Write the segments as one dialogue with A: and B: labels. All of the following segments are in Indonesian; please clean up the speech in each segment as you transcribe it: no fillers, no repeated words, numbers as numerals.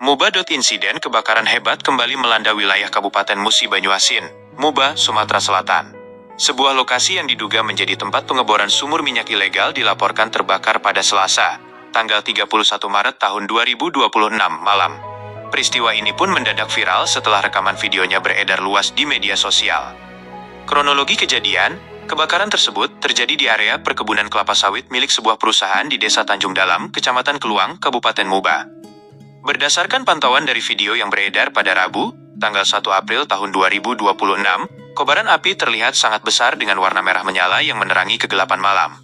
A: Muba. Insiden kebakaran hebat kembali melanda wilayah Kabupaten Musi Banyuasin, Muba, Sumatera Selatan. Sebuah lokasi yang diduga menjadi tempat pengeboran sumur minyak ilegal dilaporkan terbakar pada Selasa, tanggal 31 Maret tahun 2026 malam. Peristiwa ini pun mendadak viral setelah rekaman videonya beredar luas di media sosial. Kronologi kejadian, kebakaran tersebut terjadi di area perkebunan kelapa sawit milik sebuah perusahaan di Desa Tanjung Dalam, Kecamatan Keluang, Kabupaten Muba. Berdasarkan pantauan dari video yang beredar pada Rabu, tanggal 1 April tahun 2026, kobaran api terlihat sangat besar dengan warna merah menyala yang menerangi kegelapan malam.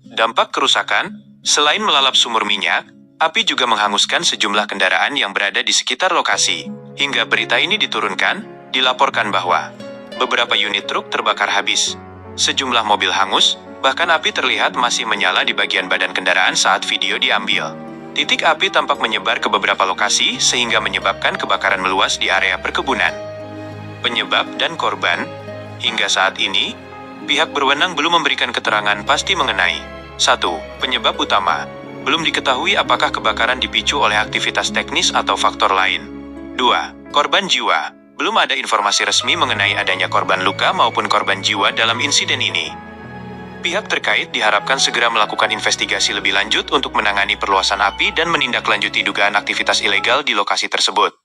A: Dampak kerusakan, selain melalap sumur minyak, api juga menghanguskan sejumlah kendaraan yang berada di sekitar lokasi. Hingga berita ini diturunkan, dilaporkan bahwa beberapa unit truk terbakar habis. Sejumlah mobil hangus, bahkan api terlihat masih menyala di bagian badan kendaraan saat video diambil. Titik api tampak menyebar ke beberapa lokasi sehingga menyebabkan kebakaran meluas di area perkebunan. Penyebab dan korban, hingga saat ini, pihak berwenang belum memberikan keterangan pasti mengenai 1. Penyebab utama, belum diketahui apakah kebakaran dipicu oleh aktivitas teknis atau faktor lain. 2. Korban jiwa, belum ada informasi resmi mengenai adanya korban luka maupun korban jiwa dalam insiden ini. Pihak terkait diharapkan segera melakukan investigasi lebih lanjut untuk menangani perluasan api dan menindaklanjuti dugaan aktivitas ilegal di lokasi tersebut.